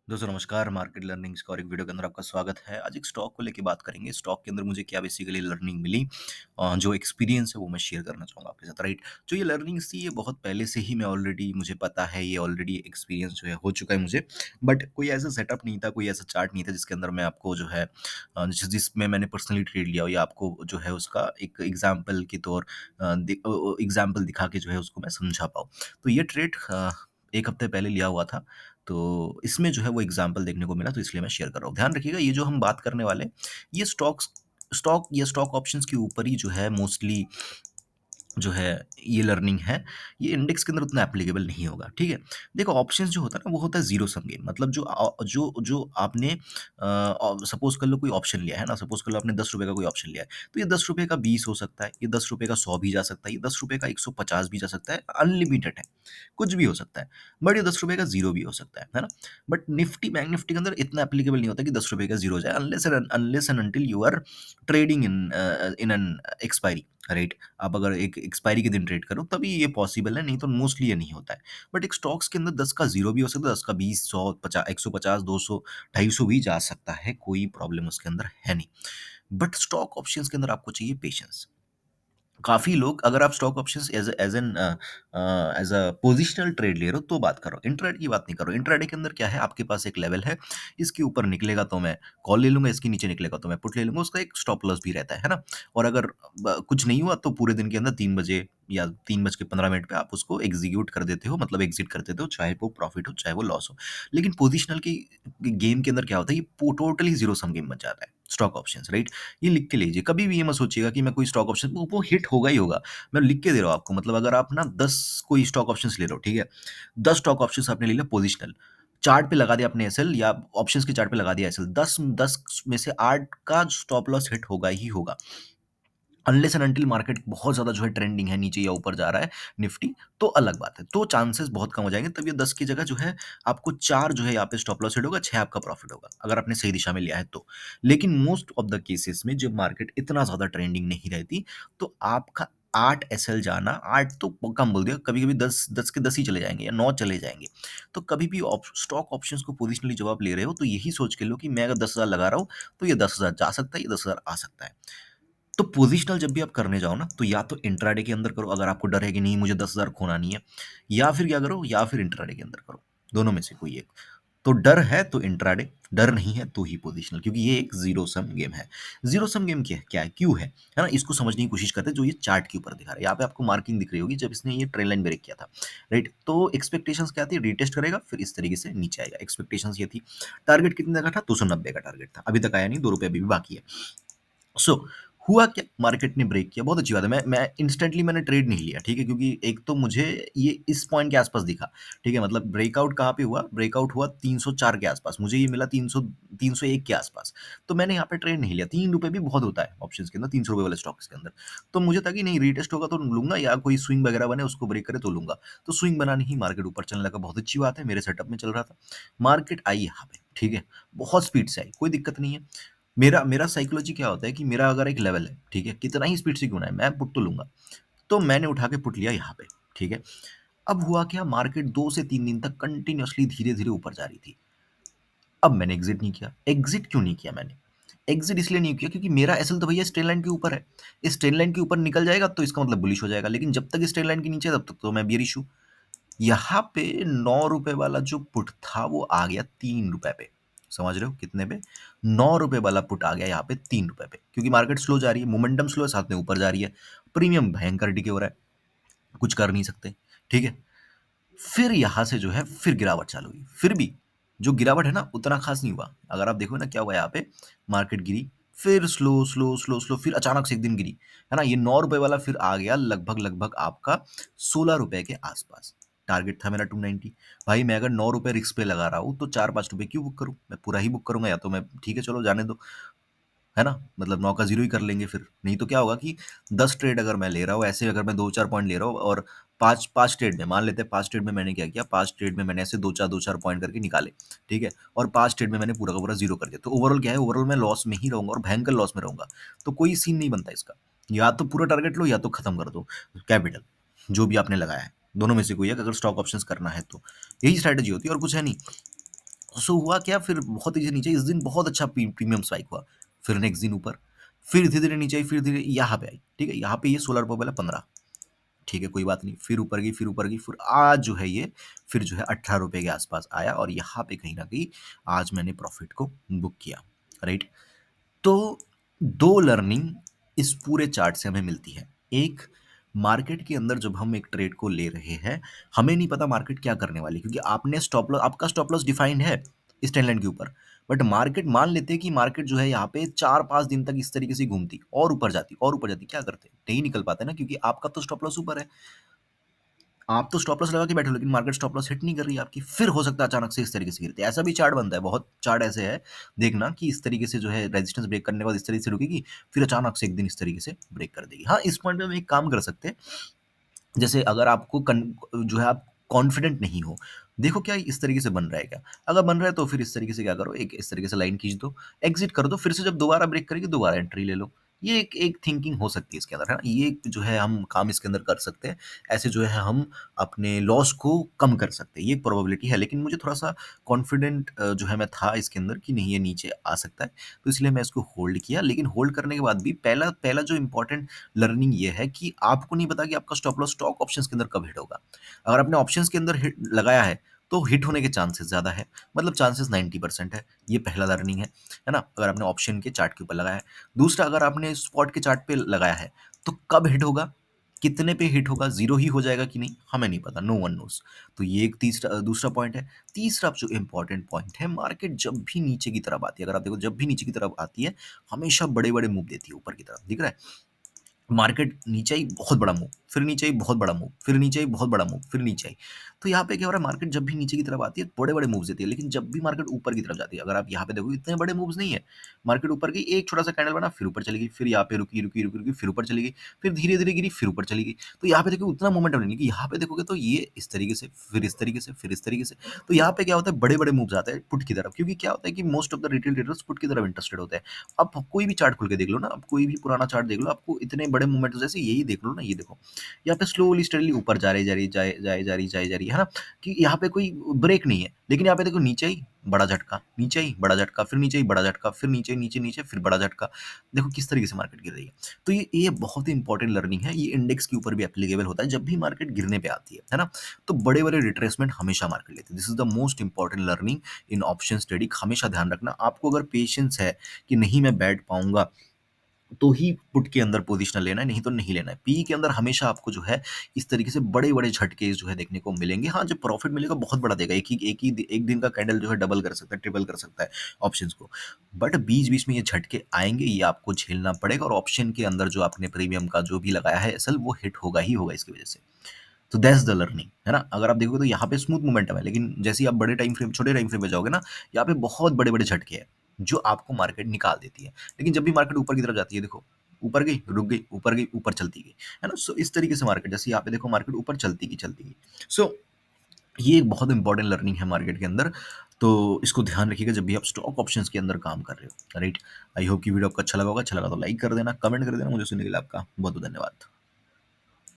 दोस्तों नमस्कार, market learning score एक वीडियो के अंदर आपका स्वागत है। आज एक स्टॉक को लेके बात करेंगे। स्टॉक के अंदर मुझे क्या बेसिकली लर्निंग मिली, जो एक्सपीरियंस है वो मैं शेयर करना चाहूँगा आपके साथ, राइट? जो ये लर्निंग्स थी ये बहुत पहले से ही मैं ऑलरेडी मुझे पता है, ये ऑलरेडी एक्सपीरियंस जो है हो चुका है मुझे। बट कोई ऐसा सेटअप नहीं था, कोई ऐसा चार्ट नहीं था जिसके अंदर मैं आपको जो है जिसमें मैंने पर्सनली ट्रेड लिया हो या आपको जो है उसका एक एग्ज़ाम्पल के तौर एग्ज़ाम्पल दिखा के जो है उसको मैं समझा पाऊँ। तो ये ट्रेड 1 हफ्ते पहले लिया हुआ था। तो इसमें जो है वो एग्ज़ाम्पल देखने को मिला, तो इसलिए मैं शेयर कर रहा हूँ। ध्यान रखिएगा, ये जो हम बात करने वाले हैं, ये स्टॉक या स्टॉक ऑप्शंस के ऊपर ही जो है मोस्टली जो है ये लर्निंग है, ये इंडेक्स के अंदर उतना एप्लीकेबल नहीं होगा, ठीक है? देखो, ऑप्शंस जो होता है ना वो होता है ज़ीरो सम गेम। मतलब जो आपने सपोज़ कर लो कोई ऑप्शन लिया है ना, सपोज़ कर लो आपने ₹10 का कोई ऑप्शन लिया है, तो ये ₹10 का 20 हो सकता है, ये ₹10 का 100 भी जा सकता है, ये ₹10 का 150 भी जा सकता है, अनलिमिटेड है, कुछ भी हो सकता है। बट ये ₹10 का ज़ीरो भी हो सकता है ना? बट निफ्टी, बैंक निफ्टी के अंदर इतना एप्लीकेबल नहीं होता कि ₹10 का ज़ीरो हो जाए, unless and until you are trading in an expiry, right? आप अगर एक एक्सपायरी के दिन ट्रेड करो तभी ये पॉसिबल है, नहीं तो मोस्टली ये नहीं होता है। बट एक स्टॉक्स के अंदर 10 का 0 भी हो सकता है, 10 का 20, 100, 150, 200, 250 भी जा सकता है, कोई प्रॉब्लम उसके अंदर है नहीं। बट स्टॉक ऑप्शंस के अंदर आपको चाहिए पेशेंस। काफ़ी लोग, अगर आप stock options as a positional trade ले रहे हो तो बात कर रहा हूँ, इंट्राडे की बात नहीं कर रहा हूँ। इंट्राडे के अंदर क्या है, आपके पास एक लेवल है, इसके ऊपर निकलेगा तो मैं कॉल ले लूँगा, इसके नीचे निकलेगा तो मैं पुट ले लूँगा, उसका एक स्टॉप लॉस भी रहता है ना? और अगर कुछ नहीं हुआ तो पूरे दिन के अंदर 3 बजे या 3:15 पे आप उसको एग्ज़ीक्यूट कर देते हो, मतलब एग्ज़िट कर देते हो, चाहे वो प्रॉफ़िट हो, चाहे वो लॉस हो। लेकिन पोज़िशनल की गेम के अंदर क्या होता है, ये टोटली ज़ीरो सम गेम बन जाता है, स्टॉक ऑप्शंस, राइट? ये लिख के लीजिए, कभी भी ये मत सोचिएगा कि मैं कोई स्टॉक ऑप्शन वो हिट होगा ही होगा। मैं लिख के दे रहा हूँ आपको, मतलब अगर आप ना 10 कोई स्टॉक ऑप्शंस ले रहे हो, ठीक है? 10 स्टॉक ऑप्शंस आपने ले लिया पोजिशनल, चार्ट पे लगा दिया आपने एसएल या ऑप्शंस के चार्ट पे लगा दिया एसएल, 10 में से 8 का स्टॉप लॉस हिट होगा ही होगा। अनलेस एंड अंटिल मार्केट बहुत ज़्यादा जो है ट्रेंडिंग है, नीचे या ऊपर जा रहा है निफ्टी, तो अलग बात है। तो चांसेस बहुत कम हो जाएँगे, तब ये 10 की जगह जो है आपको 4 जो है यहाँ पे स्टॉप लॉस हिट होगा, 6 आपका प्रॉफिट होगा, अगर आपने सही दिशा में लिया है तो। लेकिन मोस्ट ऑफ द केसेस में जब मार्केट इतना ज़्यादा ट्रेंडिंग नहीं रहती, तो आपका 8 एसएल जाना, 8 तो कम बोल दिया, कभी-कभी 10 के 10 ही चले जाएँगे या 9 चले जाएँगे। तो कभी भी स्टॉक ऑप्शंस को पोजिशनली जब आप ले रहे हो, तो यही सोच के लो कि मैं अगर 10,000 लगा रहा हूँ, तो ये 10,000 जा सकता है, ये 10,000 आ सकता है। तो पोज़िशनल जब भी आप करने जाओ ना, तो या तो इंट्राडे के अंदर करो, अगर आपको डर है कि नहीं मुझे 10,000 खोना नहीं है, या फिर क्या करो, या फिर इंट्राडे के अंदर करो, दोनों में से कोई एक। तो डर है तो इंट्राडे, डर नहीं है तो ही पोज़िशनल, क्योंकि ये एक ज़ीरो सम गेम है। ज़ीरो सम गेम क्या है, क्यों है ना? इसको समझने की कोशिश करते हैं, जो ये चार्ट के ऊपर दिखा रहा है। यहाँ पे आपको मार्किंग दिख रही होगी जब इसने ये ट्रेंड लाइन ब्रेक किया था, राइट? तो एक्सपेक्टेशंस क्या थी, रीटेस्ट करेगा, फिर इस तरीके से नीचे आएगा। एक्सपेक्टेशंस ये थी, टारगेट कितने का था, 290 का टारगेट था, अभी तक आया नहीं, ₹2 अभी भी बाकी है। सो हुआ क्या, मार्केट ने ब्रेक किया, बहुत अच्छी बात है। मैं इंस्टेंटली मैंने ट्रेड नहीं लिया, ठीक है? क्योंकि एक तो मुझे ये इस पॉइंट के आसपास दिखा, ठीक है? मतलब ब्रेकआउट कहाँ पे हुआ? ब्रेकआउट हुआ 304 के आसपास, मुझे ये मिला 301 के आसपास। तो मैंने यहाँ पे ट्रेड नहीं लिया, ₹3 भी बहुत होता है ऑप्शंस के अंदर, ₹300 वाले स्टॉक्स के अंदर। तो मुझे था कि नहीं, रीटेस्ट होगा तो लूँगा, या कोई स्विंग वगैरह बने उसको ब्रेक करे तो लूँगा। तो स्विंग बना नहीं, मार्केट ऊपर चलने लगा, बहुत अच्छी बात है, मेरे सेटअप में चल रहा था। मार्केट आई यहाँ पे, ठीक है? बहुत स्पीड से आई, कोई दिक्कत नहीं है। मेरा मेरा साइकोलॉजी क्या होता है कि मेरा अगर एक लेवल है, ठीक है? कितना ही स्पीड से क्यों ना है, मैं पुट तो लूँगा। तो मैंने उठा के पुट लिया यहाँ पे, ठीक है? अब हुआ क्या, मार्केट 2 से 3 दिन तक कंटीन्यूअसली धीरे-धीरे ऊपर जा रही थी। अब मैंने एग्ज़िट नहीं किया। एग्ज़िट क्यों नहीं किया मैंने? एग्ज़िट इसलिए नहीं किया क्योंकि मेरा एसएल तो भैया इस ट्रेल लाइन के ऊपर है। इस ट्रेल लाइन के ऊपर निकल जाएगा तो इसका मतलब बुलिश हो जाएगा, लेकिन जब तक इस ट्रेल लाइन के नीचे है तब तक तो मैं बेयरिश हूँ। यहाँ पे ₹9 वाला जो पुट था वो आ गया ₹3 पे। समझ रहे हो कितने पे? ₹9 वाला पुट आ गया यहाँ पे ₹3 पे, क्योंकि मार्केट स्लो जा रही है, मोमेंटम स्लो है, साथ में ऊपर जा रही है। प्रीमियम भयंकर डिके हो रहा है, कुछ कर नहीं सकते, ठीक है? फिर यहाँ से जो है फिर गिरावट चालू हुई। फिर भी जो गिरावट है ना उतना खास नहीं हुआ। अगर आप देखो ना क्या हुआ यहाँ पे, मार्केट गिरी, फिर स्लो फिर अचानक से एक दिन गिरी, है ना? ये ₹9 वाला फिर आ गया लगभग आपका ₹16 के आसपास। टारगेट था मेरा 290। भाई मैं अगर ₹9 रिस्क पे लगा रहा हूँ तो 4-5 रुपए क्यों बुक करूँ? मैं पूरा ही बुक करूँगा, या तो मैं ठीक है चलो जाने दो। है ना? मतलब 9 का 0 ही कर लेंगे फिर। नहीं तो क्या होगा कि 10 ट्रेड अगर मैं ले रहा हूँ, ऐसे अगर मैं 2-4 पॉइंट ले रहा हूँ और 5 ट्रेड में, मान लेते हैं 5 ट्रेड में मैंने क्या किया, 5 ट्रेड में मैंने ऐसे 2-4 पॉइंट करके निकाले, ठीक है? और 5 ट्रेड में मैंने पूरा का पूरा 0 कर दिया। तो ओवरऑल क्या है, ओवरऑल मैं लॉस में ही रहूँगा और भयंकर लॉस में रहूँगा। तो कोई सीन नहीं बनता इसका। या तो पूरा टारगेट लो या तो खत्म कर दो कैपिटल, जो भी आपने लगाया है। दोनों में से कोई एक, अगर स्टॉक ऑप्शंस करना है तो। यही स्ट्रैटेजी होती है और कुछ है नहीं। सो हुआ क्या, फिर बहुत तेज़ी से नीचे, इस दिन बहुत अच्छा प्रीमियम स्पाइक हुआ। फिर नेक्स्ट दिन ऊपर, फिर धीरे-धीरे नीचे आई, फिर धीरे यहाँ पे आई, ठीक है? यहाँ पे ये ₹16 वाला 15, ठीक है, कोई बात नहीं। फिर ऊपर गई, फिर ऊपर गई, फिर आज जो है ये फिर जो है ₹18 के आस-पास आया और यहाँ पे कहीं न कहीं आज मैंने प्रॉफ़िट को बुक किया, राइट? तो 2 लर्निंग इस पूरे चार्ट से हमें मिलती है। एक, मार्केट के अंदर जब हम एक ट्रेड को ले रहे हैं, हमें नहीं पता मार्केट क्या करने वाली है, क्योंकि आपने स्टॉप लॉस, आपका स्टॉप लॉस डिफाइंड है इस ट्रेंड लाइन के ऊपर। बट मार्केट, मान लेते हैं कि मार्केट जो है यहाँ पे 4-5 दिन तक इस तरीके से घूमती और ऊपर जाती और ऊपर जाती, क्या करते? नहीं निकल पाते ना, क्योंकि आपका तो स्टॉप लॉस ऊपर है। आप तो स्टॉप लॉस लगा के बैठे हो, लेकिन मार्केट स्टॉप लॉस हिट नहीं कर रही है आपकी, फिर हो सकता है अचानक से इस तरीके से गिरती है। ऐसा भी चार्ट बनता है, बहुत चार्ट ऐसे है, देखना कि इस तरीके से जो है रेजिस्टेंस ब्रेक करने के बाद इस तरीके से रुकेगी, फिर अचानक से एक दिन इस तरीके से ब्रेक कर देगी। हाँ, इस पॉइंट पे हम एक काम कर सकते हैं, जैसे अगर आपको जो है आप कॉन्फिडेंट नहीं हो, देखो क्या इस तरीके से बन रहा है क्या? अगर बन रहा है तो फिर इस तरीके से क्या करो, एक इस तरीके से लाइन खींच दो, एग्ज़िट कर दो, फिर से जब दोबारा ब्रेक करेगी दोबारा एंट्री ले लो। ये एक एक थिंकिंग हो सकती है इसके अंदर, है ना? ये जो है हम काम इसके अंदर कर सकते हैं। ऐसे जो है हम अपने लॉस को कम कर सकते हैं, ये एक प्रोबेबिलिटी है। लेकिन मुझे थोड़ा-सा कॉन्फिडेंट जो है मैं था इसके अंदर कि नहीं, ये नीचे आ सकता है, तो इसलिए मैं इसको होल्ड किया। लेकिन होल्ड करने के बाद भी पहला पहला जो इम्पोर्टेंट लर्निंग ये है कि आपको नहीं पता कि आपका स्टॉप लॉस स्टॉक ऑप्शंस के अंदर कब हिट होगा। अगर आपने ऑप्शंस के अंदर हिट लगाया है, तो हिट होने के चांसेस ज़्यादा है, मतलब चांसेस 90% है। ये पहला लर्निंग है ना? अगर आपने ऑप्शन के चार्ट के ऊपर लगाया है। दूसरा, अगर आपने स्पॉट के चार्ट पे लगाया है, तो कब हिट होगा, कितने पे हिट होगा, ज़ीरो ही हो जाएगा कि नहीं, हमें नहीं पता, नो वन नोज़। तो ये एक दूसरा पॉइंट है। तीसरा जो इम्पोर्टेंट पॉइंट है, मार्केट जब भी नीचे की तरफ आती है, अगर आप देखो जब भी नीचे की तरफ आती है, हमेशा बड़े-बड़े मूव देती है ऊपर की तरफ, दिख रहा है? मार्केट नीचे आई, बहुत बड़ा मूव, फिर नीचे आई, बहुत बड़ा मूव, फिर नीचे आई, बहुत बड़ा मूव, फिर नीचे आई। तो यहाँ पे क्या हो रहा है, मार्केट जब भी नीचे की तरफ आती है, बड़े-बड़े मूव्स देती है, लेकिन जब भी मार्केट ऊपर की तरफ जाती है, अगर आप यहाँ पे देखोगे इतने बड़े मूव्स नहीं है। मार्केट ऊपर गई, एक छोटा-सा कैंडल बना, फिर ऊपर चली गई, फिर यहाँ पे रुकी, रुकी, रुकी, रुकी, फिर ऊपर चली गई, फिर धीरे-धीरे गिरी, फिर ऊपर चली गई। तो यहाँ पे देखो उतना मोमेंटम नहीं है कि यहाँ पे देखोगे तो ये इस तरीके से, फिर इस तरीके से, फिर इस तरीके से। तो यहाँ पे क्या होता है, बड़े-बड़े मूव्स आते हैं पुट की तरफ, क्योंकि क्या होता है कि most of the retail traders put की तरफ इंटरेस्टेड होते हैं। आप कोई भी चार्ट खोल के देख लो ना, आप कोई भी पुराना चार्ट देख लो, आपको इतने बड़े मूवमेंट, जैसे यही देख लो ना, ये देखो। यहाँ पे स्लोली स्टेडीली ऊपर जा रही, जा रही, जाए जाए जा रही, जाए जा रही, है ना? कि यहाँ पे कोई ब्रेक नहीं है। लेकिन यहाँ पे देखो नीचे आई, बड़ा झटका, नीचे आई, बड़ा झटका, फिर नीचे आई, बड़ा झटका, फिर नीचे, नीचे, नीचे, फिर बड़ा झटका। देखो किस तरीके से मार्केट गिर रही है। तो ये बहुत ही इंपॉर्टेंट लर्निंग है। ये इंडेक्स के ऊपर भी एप्लीकेबल होता है, जब भी मार्केट गिरने पे आती है ना? तो बड़े-बड़े रिट्रेसमेंट हमेशा मार्केट लेती है। This is the most important learning in options trading. हमेशा ध्यान रखना, आपको अगर पेशेंस है कि नहीं मैं बैठ पाऊँगा, तो ही पुट के अंदर पोज़ीशनल लेना है, नहीं तो नहीं लेना है। पी के अंदर हमेशा आपको जो है इस तरीके से बड़े-बड़े झटके जो है देखने को मिलेंगे। हाँ, जब प्रॉफ़िट मिलेगा बहुत बड़ा देगा। एक दिन का कैंडल जो है डबल कर सकता है, ट्रिपल कर सकता है ऑप्शंस को। बट बीच-बीच में ये झटके आएँगे, ये आपको झेलना पड़ेगा और ऑप्शन के अंदर जो आपने प्रीमियम का जो भी लगाया है एसएल, वो हिट होगा ही होगा इसकी वज़ह से। तो दैट्स द लर्निंग, है ना? अगर आप देखोगे तो यहाँ पे स्मूथ मोमेंटम है, लेकिन जैसे ही आप बड़े टाइम फ्रेम, छोटे टाइम फ्रेम पे जाओगे ना, यहाँ पे बहुत बड़े-बड़े झटके हैं, जो आपको मार्केट निकाल देती है। लेकिन जब भी मार्केट ऊपर की तरफ जाती है, देखो, ऊपर गई, रुक गई, ऊपर गई, ऊपर चलती गई, है ना? सो इस तरीके से मार्केट, जैसे यहाँ पे देखो मार्केट ऊपर चलती गई, चलती गई। सो ये एक बहुत इंपॉर्टेंट लर्निंग है मार्केट के अंदर, तो इसको ध्यान रखिएगा जब भी आप स्टॉक ऑप्शंस के अंदर काम कर रहे हो, राइट? आई होप कि वीडियो आपको अच्छा लगा होगा। अच्छा लगा तो लाइक कर देना, कमेंट कर देना। मुझे सुनने के लिए आपका बहुत-बहुत धन्यवाद।